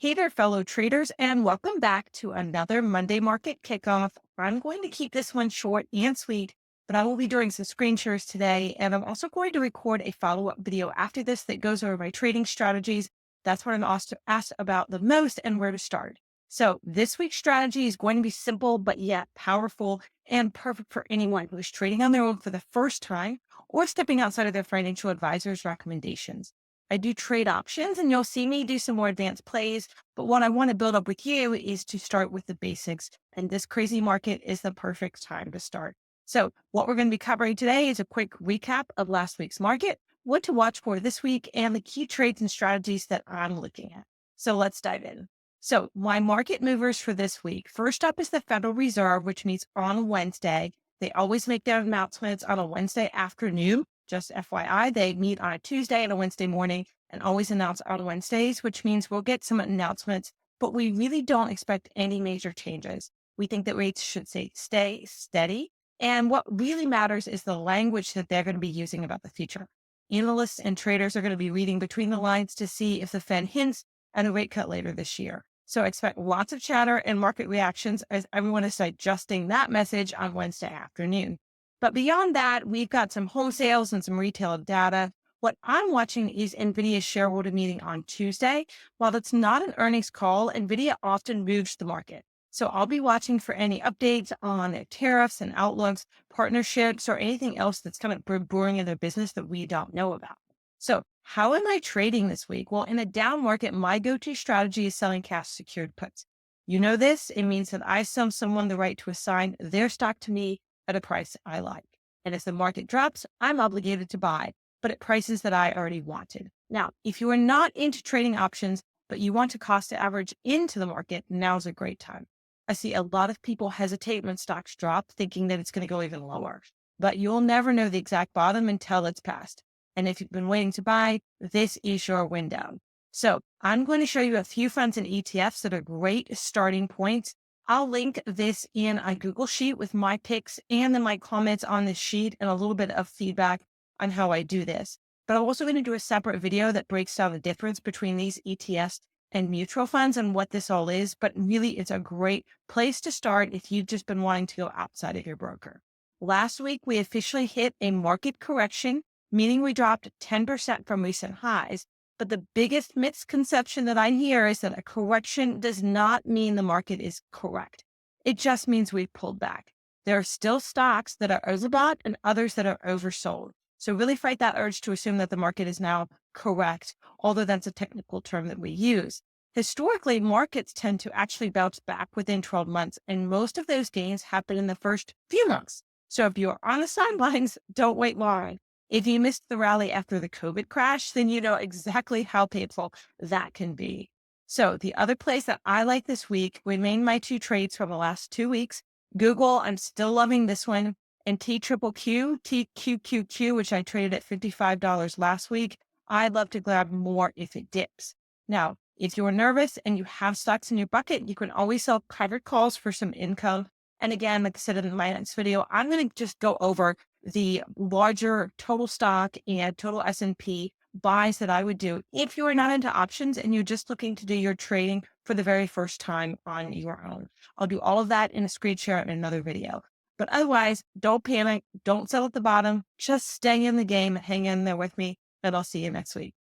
Hey there, fellow traders, and welcome back to another Monday Market Kickoff. I'm going to keep this one short and sweet, but I will be doing some screen shares today, and I'm also going to record a follow-up video after this that goes over my trading strategies. That's what I'm asked about the most and where to start. So this week's strategy is going to be simple, but yet powerful and perfect for anyone who is trading on their own for the first time or stepping outside of their financial advisor's recommendations. I do trade options and you'll see me do some more advanced plays. But what I want to build up with you is to start with the basics. And this crazy market is the perfect time to start. So what we're going to be covering today is a quick recap of last week's market, what to watch for this week, and the key trades and strategies that I'm looking at. So let's dive in. So my market movers for this week. First up is the Federal Reserve, which meets on Wednesday. They always make their announcements on a Wednesday afternoon. Just FYI, they meet on a Tuesday and a Wednesday morning and always announce on Wednesdays, which means we'll get some announcements, but we really don't expect any major changes. We think that rates should stay steady. And what really matters is the language that they're going to be using about the future. Analysts and traders are going to be reading between the lines to see if the Fed hints at a rate cut later this year. So expect lots of chatter and market reactions as everyone is digesting that message on Wednesday afternoon. But beyond that, we've got some home sales and some retail data. What I'm watching is NVIDIA's shareholder meeting on Tuesday. While it's not an earnings call, NVIDIA often moves the market. So I'll be watching for any updates on their tariffs and outlooks, partnerships, or anything else that's kind of brewing in their business that we don't know about. So how am I trading this week? Well, in a down market, my go-to strategy is selling cash secured puts. You know this, it means that I sell someone the right to assign their stock to me at a price I like. And as the market drops, I'm obligated to buy, but at prices that I already wanted. Now, if you are not into trading options, but you want to cost average into the market, now's a great time. I see a lot of people hesitate when stocks drop, thinking that it's going to go even lower, but you'll never know the exact bottom until it's passed. And if you've been waiting to buy, this is your window. So I'm going to show you a few funds and ETFs that are great starting points. I'll link this in a Google sheet with my picks and then my comments on this sheet and a little bit of feedback on how I do this. But I'm also going to do a separate video that breaks down the difference between these ETFs and mutual funds and what this all is. But really, it's a great place to start if you've just been wanting to go outside of your broker. Last week, we officially hit a market correction, meaning we dropped 10% from recent highs. But the biggest misconception that I hear is that a correction does not mean the market is correct. It just means we've pulled back. There are still stocks that are overbought and others that are oversold. So really fight that urge to assume that the market is now correct, although that's a technical term that we use. Historically, markets tend to actually bounce back within 12 months, and most of those gains happen in the first few months. So if you're on the sidelines, don't wait long. If you missed the rally after the COVID crash, then you know exactly how painful that can be. So the other place that I like this week remain my two trades from the last 2 weeks. Google, I'm still loving this one, and TQQQ, which I traded at $55 last week. I'd love to grab more if it dips. Now, if you're nervous and you have stocks in your bucket, you can always sell covered calls for some income. And again, like I said in my next video, I'm going to just go over the larger total stock and total S&P buys that I would do if you are not into options and you're just looking to do your trading for the very first time on your own. I'll do all of that in a screen share in another video. But otherwise, don't panic. Don't sell at the bottom. Just stay in the game. Hang in there with me, and I'll see you next week.